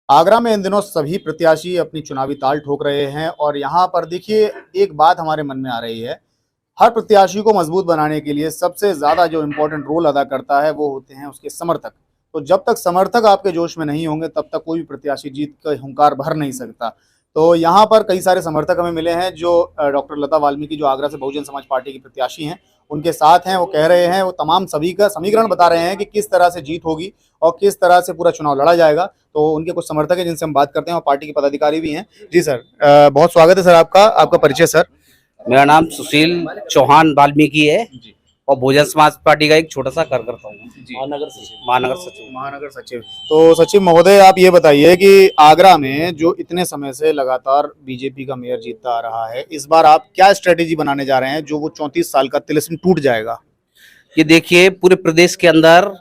आगरा में इन दिनों सभी प्रत्याशी अपनी चुनावी ताल ठोक रहे हैं और यहाँ पर देखिए एक बात हमारे मन में आ रही है। हर प्रत्याशी को मजबूत बनाने के लिए सबसे ज्यादा जो इम्पोर्टेंट रोल अदा करता है वो होते हैं उसके समर्थक। तो जब तक समर्थक आपके जोश में नहीं होंगे तब तक कोई भी प्रत्याशी जीत का हुंकार भर नहीं सकता। तो यहाँ पर कई सारे समर्थक हमें मिले हैं जो डॉक्टर लता वाल्मीकि जो आगरा से बहुजन समाज पार्टी की प्रत्याशी हैं उनके साथ हैं। वो कह रहे हैं, वो तमाम सभी का समीकरण बता रहे हैं कि किस तरह से जीत होगी और किस तरह से पूरा चुनाव लड़ा जाएगा। तो उनके कुछ समर्थक हैं जिनसे हम बात करते हैं और पार्टी के पदाधिकारी भी हैं। जी सर, बहुत स्वागत है सर आपका परिचय सर। मेरा नाम सुशील चौहान वाल्मीकि है और बहुजन समाज पार्टी का एक छोटा सा कार्यकर्ता हूँ, महानगर सचिव। तो सचिव महोदय, आप ये बताइए कि आगरा में जो इतने समय से लगातार बीजेपी का मेयर जीतता आ रहा है, इस बार आप क्या स्ट्रेटेजी बनाने जा रहे हैं जो वो 34 साल का तिलिस्म टूट जाएगा? ये देखिए, पूरे प्रदेश के अंदर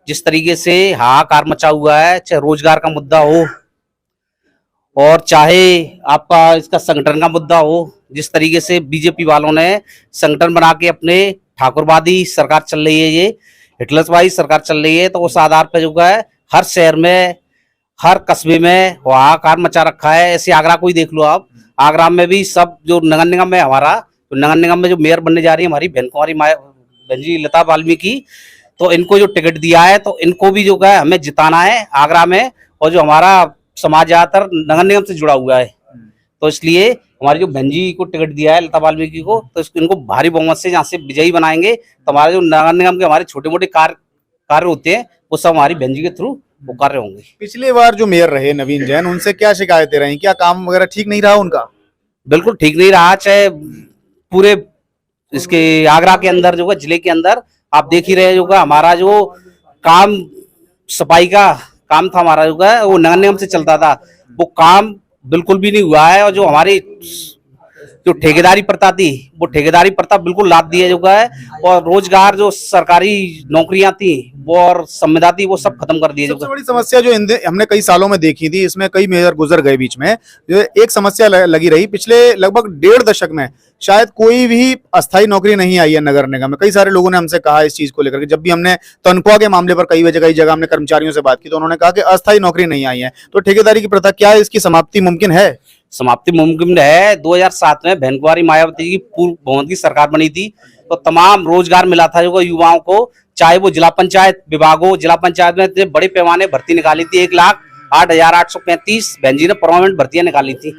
जिस तरीके से हाहाकार मचा हुआ है, चाहे रोजगार का मुद्दा हो और चाहे आपका इसका संगठन का मुद्दा हो, जिस तरीके से बीजेपी वालों ने संगठन बना के अपने ठाकुरवादी सरकार चल रही है, ये हिटलरवादी सरकार चल रही है, तो उस आधार पर जो है हर शहर में, हर कस्बे में हाहाकार मचा रखा है। ऐसे आगरा को ही देख लो आप। आगरा में भी सब जो नगर निगम है हमारा, तो नगर निगम में जो मेयर बनने जा रही है हमारी बहन जी लता वाल्मीकि, तो इनको जो टिकट दिया है तो इनको भी जो है हमें जिताना है आगरा में। और जो हमारा समाज ज्यादातर नगर निगम से जुड़ा हुआ है, तो इसलिए हमारी जो बहन जी को टिकट दिया है लता वाल्मीकि को, तो इनको भारी बहुमत से यहाँ से विजयी बनाएंगे। तो हमारे जो नगर निगम के हमारे छोटे मोटे कार्य होते हैं वो सब हमारी बहन जी के थ्रू वो कार्य होंगे। पिछली बार जो मेयर रहे नवीन जैन, उनसे क्या शिकायतें रही? क्या काम वगैरह ठीक नहीं रहा उनका? बिल्कुल ठीक नहीं रहा। चाहे पूरे इसके आगरा के अंदर जो है, जिले के अंदर आप देख ही रहे जो है, हमारा जो काम सफाई का काम था हमारा जो है वो नगर निगम से चलता था, वो काम बिल्कुल भी नहीं हुआ है। और जो हमारी जो ठेकेदारी प्रथा थी वो ठेकेदारी प्रथा बिल्कुल लाद दी है जो है, और रोजगार जो सरकारी नौकरियां थी वो और संविदा थी वो सब खत्म कर दिए। सबसे बड़ी समस्या जो हमने कई सालों में देखी थी, इसमें कई मेयर गुजर गए बीच में, जो एक समस्या लगी रही पिछले लगभग 1.5 दशक में, शायद कोई भी अस्थायी नौकरी नहीं आई है नगर निगम में। कई सारे लोगों ने हमसे कहा इस चीज को लेकर के, जब भी हमने तनख्वाह के मामले पर कई जगह हमने कर्मचारियों से बात की तो उन्होंने कहा कि अस्थायी नौकरी नहीं आई है। तो ठेकेदारी की प्रथा, क्या इसकी समाप्ति मुमकिन है? समाप्ति मुमकिन है। 2007 में बहन कुमारी मायावती की पूर्व बहुमत की सरकार बनी थी, तो तमाम रोजगार मिला था जो युवाओं को, चाहे वो जिला पंचायत विभाग हो। जिला पंचायत में इतने बड़े पैमाने भर्ती निकाली थी, 1,08,835 बहन जी ने परमानेंट भर्तियां निकाली थी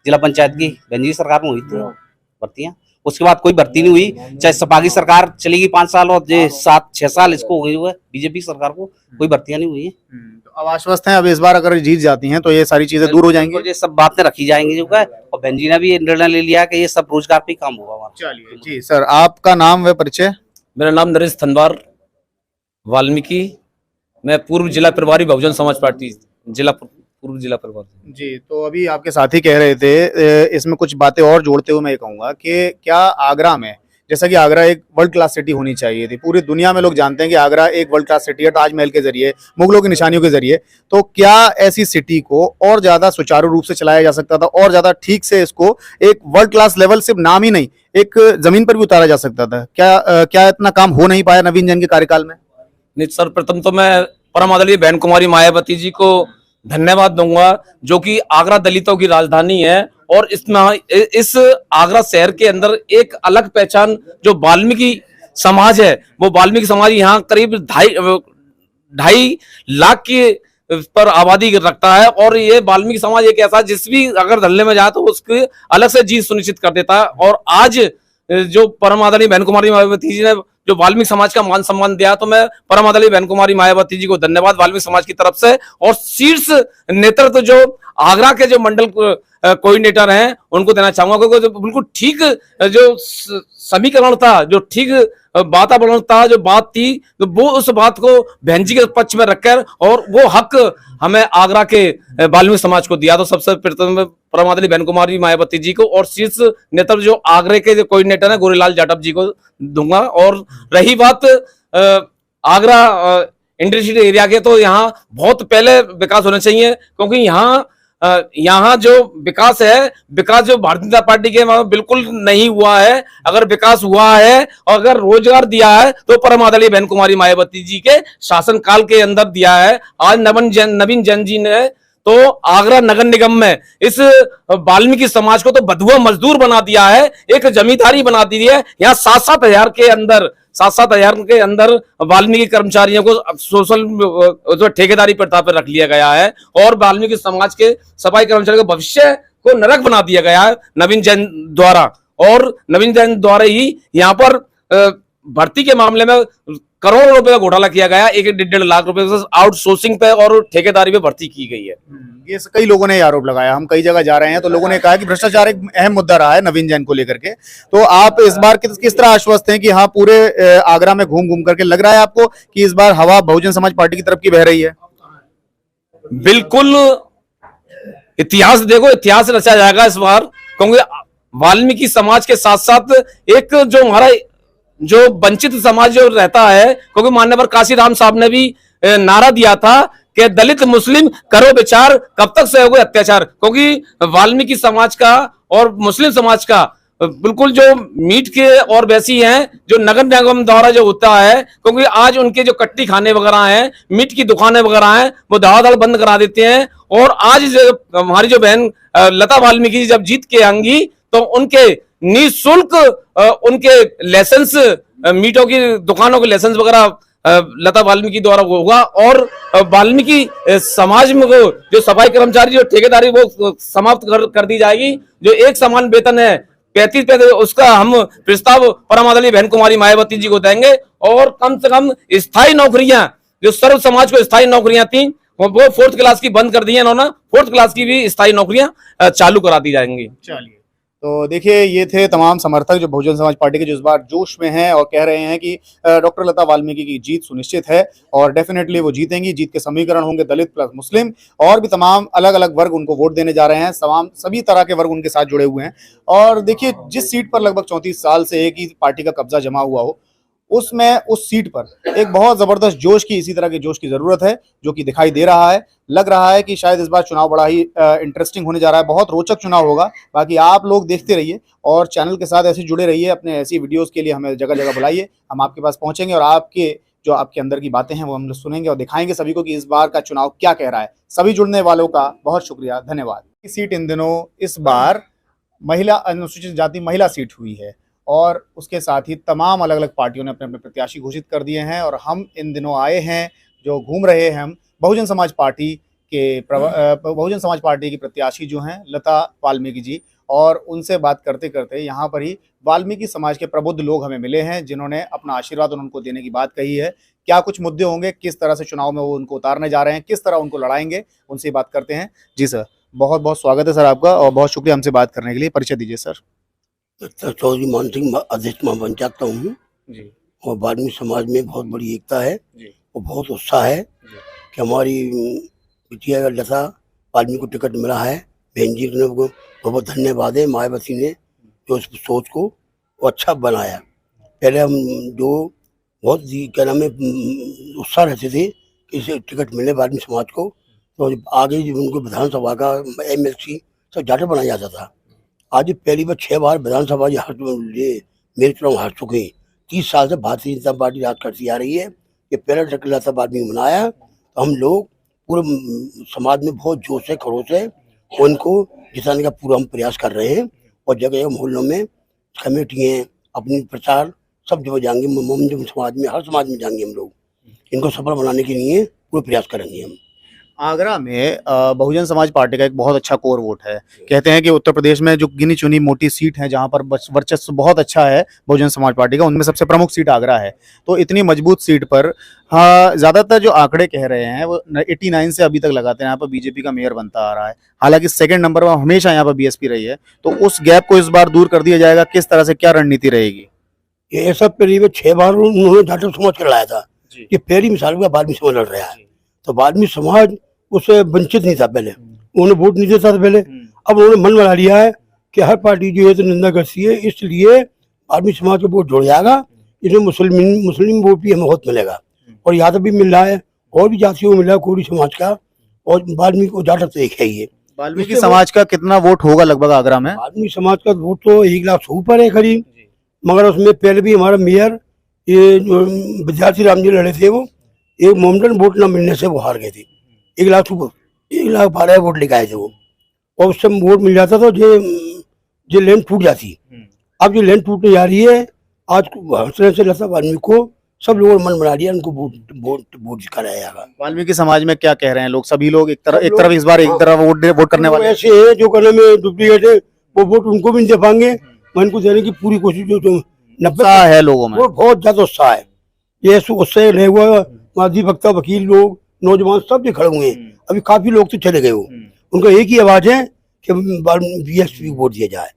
जिला पंचायत की। बहन जी सरकार में हुई थी भर्तियां, उसके बाद कोई भर्ती नहीं हुई। चाहे सपा की सरकार चलेगी 5 साल और 7-6 साल इसको हो गई हुआ है, बीजेपी सरकार को कोई भर्तियां नहीं हुई है। तो अब आश्वस्त हैं, अब इस बार अगर जीत जाती हैं तो ये सारी चीजें दूर हो जाएंगी, ये सब बातें रखी जाएंगी जो है। और बहन जी ने भी निर्णय ले लिया कि ये सब रोजगार पे काम होगा हमारा। चलिए जी सर, आपका नाम व परिचय? मेरा नाम नरेश थनवार वाल्मीकि, मैं पूर्व जिला प्रभारी बहुजन समाज पार्टी पूर्व जिला प्रभारी जी। तो अभी आपके साथी कह रहे थे, इसमें कुछ बातें और जोड़ते हुए मैं ये कहूंगा कि क्या आगरा में, जैसा कि आगरा एक वर्ल्ड क्लास सिटी होनी चाहिए थी, पूरी दुनिया में लोग जानते हैं कि आगरा एक वर्ल्ड क्लास सिटी है ताजमहल के जरिए, मुगलों की निशानियों के जरिए, तो क्या ऐसी सिटी को और ज्यादा सुचारू रूप से चलाया जा सकता था और ज्यादा ठीक से इसको एक वर्ल्ड क्लास लेवल, सिर्फ नाम ही नहीं, एक जमीन पर भी उतारा जा सकता था? क्या इतना काम हो नहीं पाया नवीन जैन के कार्यकाल में? नहीं, सर्वप्रथम तो मैं परम आदरणीय बहन कुमारी मायावती जी को धन्यवाद दूंगा, जो कि आगरा दलितों की राजधानी है और इस आगरा शहर के अंदर एक अलग पहचान जो वाल्मीकि समाज है, वो वाल्मीकि समाज यहाँ करीब 2.5 लाख के पर आबादी रखता है। और ये वाल्मीकि समाज एक ऐसा जिस भी अगर धरने में जाए तो उसके अलग से जीत सुनिश्चित कर देता है। और आज जो परम आदरणीय बहन कुमारी मायावती जी ने जो वाल्मीकि समाज का मान सम्मान दिया, तो मैं परम आदरणीय बहन कुमारी मायावती जी को धन्यवाद वाल्मीकि समाज की तरफ से। और शीर्ष नेतृत्व जो आगरा के जो मंडल कोऑर्डिनेटर हैं उनको देना चाहूंगा, क्योंकि जो बिल्कुल ठीक जो समीकरण था, जो ठीक वातावरण था, जो बात थी, तो वो उस बात को बहन जी के पक्ष में रखकर और वो हक हमें आगरा के वाल्मीकि समाज को दिया। तो सबसे प्रथम परम आदरणीय बहन कुमारी मायावती जी को और शीर्ष नेतृत्व जो आगरे के जो कोऑर्डिनेटर है गोरीलाल जाटव जी को दूंगा। और रही बात आगरा इंडस्ट्रियल एरिया के, तो यहाँ बहुत पहले विकास होना चाहिए, क्योंकि यहाँ जो विकास है, विकास जो भारतीय जनता पार्टी के बिल्कुल नहीं हुआ है। अगर विकास हुआ है और अगर रोजगार दिया है तो परम आदरणीय बहन कुमारी मायावती जी के शासन काल के अंदर दिया है। आज नवीन जैन जी ने तो आगरा नगर निगम में इस वाल्मीकि समाज को तो बधुआ मजदूर बना दिया है, एक जमींदारी बना दी है। यहाँ 7-7 हजार के अंदर वाल्मीकि कर्मचारियों को सोशल जो ठेकेदारी प्रथा पर रख लिया गया है और वाल्मीकि समाज के सफाई कर्मचारियों के भविष्य को नरक बना दिया गया है नवीन जैन द्वारा। और नवीन जैन द्वारा ही यहाँ पर भर्ती के मामले में करोड़ों रुपए का घोटाला किया गया, 1-1.5 लाख रुपए आउटसोर्सिंग पे और ठेकेदारी पे भर्ती की गई है। ये कई लोगों ने आरोप लगाया, हम कई जगह जा रहे हैं तो लोगों ने कहा कि भ्रष्टाचार एक अहम मुद्दा रहा है नवीन जैन को लेकर के। तो आप इस बार किस तरह आश्वस्त हैं कि हाँ पूरे आगरा में घूम घूम करके लग रहा है आपको कि इस बार हवा बहुजन समाज पार्टी की तरफ की बह रही है? बिल्कुल, इतिहास देखो, इतिहास रचा जाएगा इस बार, क्योंकि वाल्मीकि समाज के साथ साथ एक जो हमारा जो वंचित समाज जो रहता है, क्योंकि माननीय काशीराम साहब ने भी नारा दिया था कि दलित मुस्लिम करो विचार, कब तक सहोगे अत्याचार। क्योंकि वाल्मीकि समाज का और मुस्लिम समाज का बिल्कुल जो मीट के और वैसी हैं जो नगर निगम द्वारा जो होता है, क्योंकि आज उनके जो कट्टी खाने वगैरह हैं, मीट की दुकानें वगैरह हैं, वो धड़ाधड़ बंद करा देते हैं। और आज हमारी जो बहन लता वाल्मीकि जब जीत के आएंगी तो उनके निःशुल्क उनके लाइसेंस, मीटों की दुकानों के लाइसेंस वगैरह लता वाल्मीकि द्वारा होगा। और वाल्मीकि समाज में जो सफाई कर्मचारी जो ठेकेदारी वो समाप्त कर दी जाएगी। जो एक समान वेतन है 35 उसका हम प्रस्ताव परम आदरणीय बहन कुमारी मायावती जी को देंगे। और कम से कम स्थायी नौकरियां, जो सर्व समाज को स्थायी नौकरियां थी वो 4th क्लास की बंद कर दी है इन्होंने, 4th क्लास की भी स्थायी नौकरियां चालू करा दी जाएंगी। चलिए, तो देखिए ये थे तमाम समर्थक जो बहुजन समाज पार्टी के जो इस बार जोश में हैं और कह रहे हैं कि डॉक्टर लता वाल्मीकि की जीत सुनिश्चित है और डेफिनेटली वो जीतेंगी। जीत के समीकरण होंगे दलित प्लस मुस्लिम और भी तमाम अलग अलग वर्ग उनको वोट देने जा रहे हैं। तमाम सभी तरह के वर्ग उनके साथ जुड़े हुए हैं। और देखिए जिस सीट पर लगभग 34 साल से एक ही पार्टी का कब्जा जमा हुआ हो, उसमें उस सीट पर एक बहुत जबरदस्त जोश की, इसी तरह के जोश की जरूरत है जो कि दिखाई दे रहा है। लग रहा है कि शायद इस बार चुनाव बड़ा ही इंटरेस्टिंग होने जा रहा है, बहुत रोचक चुनाव होगा। बाकी आप लोग देखते रहिए और चैनल के साथ ऐसे जुड़े रहिए। अपने ऐसी वीडियोस के लिए हमें जगह जगह बुलाइए, हम आपके पास पहुंचेंगे और आपके जो आपके अंदर की बातें हैं वो हम सुनेंगे और दिखाएंगे सभी को कि इस बार का चुनाव क्या कह रहा है। सभी जुड़ने वालों का बहुत शुक्रिया, धन्यवाद। सीट इन दिनों इस बार महिला अनुसूचित जाति महिला सीट हुई है और उसके साथ ही तमाम अलग अलग पार्टियों ने अपने अपने प्रत्याशी घोषित कर दिए हैं। और हम इन दिनों आए हैं, जो घूम रहे हैं हम बहुजन समाज पार्टी की प्रत्याशी जो हैं लता वाल्मीकि जी, और उनसे बात करते करते यहाँ पर ही वाल्मीकि समाज के प्रबुद्ध लोग हमें मिले हैं जिन्होंने अपना आशीर्वाद उनको देने की बात कही है। क्या कुछ मुद्दे होंगे, किस तरह से चुनाव में वो उनको उतारने जा रहे हैं, किस तरह उनको लड़ाएंगे, उनसे बात करते हैं। जी सर, बहुत बहुत स्वागत है सर आपका और बहुत शुक्रिया हमसे बात करने के लिए। परिचय दीजिए सर। चौधरी मान सिंह, अध्यक्ष महापंचायत का हूँ जी। और वाल्मीकि समाज में बहुत बड़ी एकता है जी। और बहुत उत्साह है कि हमारी बिटिया लता वाल्मीकि को टिकट मिला है। बहन जी ने बहुत बहुत धन्यवाद है, मायावती ने जो उस सोच को वो अच्छा बनाया। पहले हम जो बहुत क्या नाम है उत्साह रहते थे कि इसे टिकट मिले वाल्मीकि समाज को, तो आगे जब उनको विधानसभा का MLC सब जाटा बनाया जाता था। आज पहली बार 6 बार विधानसभा मेरे चुनाव हार चुके। 30 साल से भारतीय जनता पार्टी राज करती आ रही है। ये पहला टिकट लता वाल्मीकि बनाया तो हम लोग पूरे समाज में बहुत जोश है, खरोश है, उनको जिताने का पूरा हम प्रयास कर रहे हैं। और जगह मोहल्लों में कमेटियाँ अपनी प्रचार सब जगह जाएंगे, मोमजम समाज में हर समाज में जाएंगे। हम लोग इनको सफल बनाने के लिए पूरे प्रयास करेंगे। हम आगरा में बहुजन समाज पार्टी का एक बहुत अच्छा कोर वोट है। कहते हैं कि उत्तर प्रदेश में जो गिनी चुनी मोटी सीट है जहां पर वर्चस्व बहुत अच्छा है बहुजन समाज पार्टी का, उनमें सबसे प्रमुख सीट आगरा है। तो इतनी मजबूत सीट पर हाँ, ज्यादातर जो आंकड़े कह रहे हैं वो 89 से अभी तक लगाते हैं यहाँ पर बीजेपी का मेयर बनता आ रहा है। हालांकि सेकंड नंबर पर हमेशा यहाँ पर BSP रही है। तो उस गैप को इस बार दूर कर दिया जाएगा, किस तरह से, क्या रणनीति रहेगी? ये ऐसा पहली बार 6 बार उन्होंने जाटव समाज कर लाया था। ये पहली मिसाल का वाल्मीकि समाज लड़ रहा है। तो वाल्मीकि समाज उससे वंचित नहीं था, पहले उन्हें वोट नहीं देता था पहले। अब उन्होंने मन बना लिया है कि हर पार्टी जो है तो निंदा करती है, इसलिए वाल्मीकि समाज को वोट जोड़ जाएगा। इसमें मुस्लिम वोट भी हमें बहुत मिलेगा और यादव भी मिल रहा है और भी जातियों को मिल रहा है, कोरी समाज का और वाल्मीकि को जाटा तो एक है। ये वाल्मीकि समाज का कितना वोट होगा लगभग आगरा में? वाल्मीकि समाज का वोट तो 1 लाख से ऊपर है करीब। मगर उसमें पहले भी हमारा मेयर ये जो विद्यार्थी राम जी लड़े थे, वो एक मोमडन वोट न मिलने से वो हार गए थे। 1 लाख ऊपर 1,12,000 वोट लेके आए थे वो, और उस समय वोट मिल जाता तो जो लैंड टूट जाती। अब जो लैंड टूटने जा रही है, आज हंसने से लता वाल्मीकि को सब लोगों ने मन बना लिया, उनको वोट कराया जाएगा। वाल्मीकि समाज में क्या कह रहे हैं लोग? सभी लोग एक तरफ इस बार एक तरफ वोट करने वाले ऐसे है जो करने में डुप्लीकेट है, वो वोट उनको भी नहीं दे पाएंगे। मैं इनको देने की पूरी कोशिश जो 90 उत्साह है लोगों में। वो बहुत ज्यादा उत्साह है। ये उससे नहीं हुआ, माजी वक्ता, वकील लोग, नौजवान सब भी खड़े हुए हैं। अभी काफी लोग तो चले गए, वो उनका एक ही आवाज है कि बीएसपी वोट दिया जाए।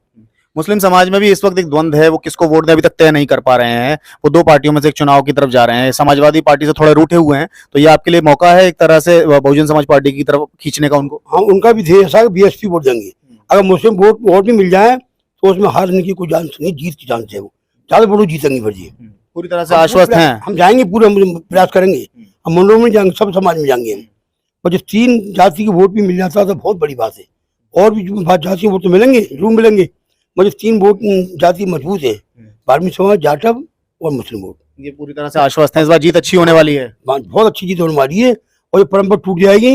मुस्लिम समाज में भी इस वक्त एक द्वंद्व है, वो किसको वोट दे अभी तक तय नहीं कर पा रहे हैं। वो दो पार्टियों में से एक चुनाव की तरफ जा रहे हैं। समाजवादी पार्टी से थोड़े रूठे हुए हैं, तो ये आपके लिए मौका है एक तरह से बहुजन समाज पार्टी की तरफ खींचने का उनको। हाँ, उनका भी ध्येय ऐसा बीएसपी वोट देंगे। अगर मुस्लिम वोट भी मिल जाए तो उसमें हारने की कोई चांस नहीं, जीत की चांस है। वो ज्यादा वोट जीतेंगे फिर जी। पूरी तरह से आश्वस्त हैं। हम जाएंगे, पूरे हम प्रयास करेंगे, हम मंडलों में जाएंगे, सब समाज में जाएंगे हम। और जब 3 जाति के वोट भी मिल जाता तो बहुत बड़ी बात है। और भी जाति वोट तो मिलेंगे, जरूर मिलेंगे, मगर 3 वोट जाति मजबूत है, वाल्मीकि समाज, जाटव और मुस्लिम वोट। ये पूरी तरह से आश्वस्त हैं, इस बार जीत अच्छी होने वाली है। बहुत अच्छी जीत होने वाली है। और ये परंपरा टूट जाएगी,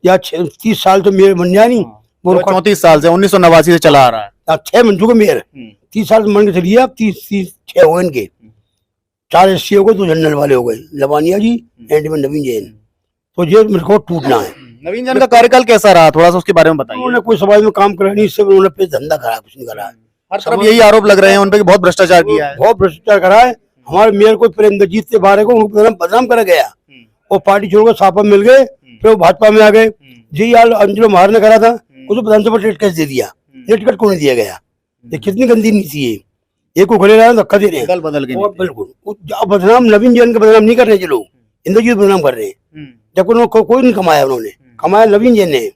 या 30 साल तो मेयर बन जाए नहीं, वो 34 साल से 1989 से चला आ रहा है। 6 बन चुके मेयर, 30 साल मान के चलिए आप, 6 हो इनके, 4 एससी हो गए, 2 जनरल वाले हो गए, लवानिया जी, एंड में नवीन जैन। तो ये मेरे को टूटना है। नवीन जैन का कार्यकाल कैसा रहा, थोड़ा सा उसके बारे में बताइए। उन्होंने कोई समाज में काम करा नहीं, इससे उन्होंने पे धंधा करा, कुछ नहीं करा। हर तरफ यही आरोप लग रहे हैं उन पे कि बहुत भ्रष्टाचार किया है। बहुत भ्रष्टाचार करा है। हमारे मेयर को प्रेमजीत से बारे को उनको बदनाम करा गया, और पार्टी छोड़कर सापा मिल गए, फिर वो भाजपा में आ गए। जी यार अंजुलो महार ने करा था, उसको विधानसभा टिकट कैसे दे दिया, ये टिकट को नहीं दिया गया। ये कितनी गंदी नीति है। एक को खड़े रहा, धक्का दे रहे हैं, दल बदल के। बिल्कुल बदनाम नवीन जैन का बदनाम नहीं कर रहे, जो लोग इंद्रजीत बदनाम कर रहे हैं, जब उन्होंने कोई नहीं कमाया, उन्होंने कमाया नवीन जैन ने।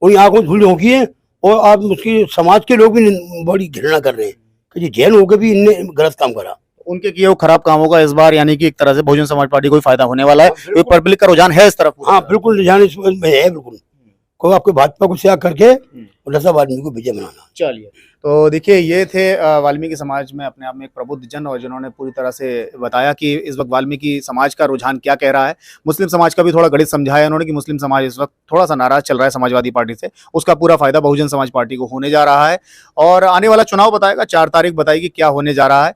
उनकी आंखों में धूल होगी है, और आप उसकी समाज के लोग भी बड़ी घृणा कर रहे हैं कि जी जैन होकर भी इनने गलत काम करा। उनके किए हुए खराब कामों का इस बार यानी कि एक तरह से बहुजन समाज पार्टी को फायदा होने वाला है, क्योंकि पब्लिक का रुझान है इस तरफ। हाँ बिल्कुल, रुझान इसमें है बिल्कुल। को आपके भाजपा को त्याग करके और लता वाल्मीकि को विजय बनाना। चलिए, तो देखिए ये थे वाल्मीकि समाज में अपने आप में एक प्रबुद्ध जन, और जिन्होंने पूरी तरह से बताया कि इस वक्त वाल्मीकि समाज का रुझान क्या कह रहा है। मुस्लिम समाज का भी थोड़ा गणित समझाया उन्होंने कि मुस्लिम समाज इस वक्त थोड़ा सा नाराज चल रहा है समाजवादी पार्टी से, उसका पूरा फायदा बहुजन समाज पार्टी को होने जा रहा है। और आने वाला चुनाव बताएगा, 4 तारीख बताएगी क्या होने जा रहा है।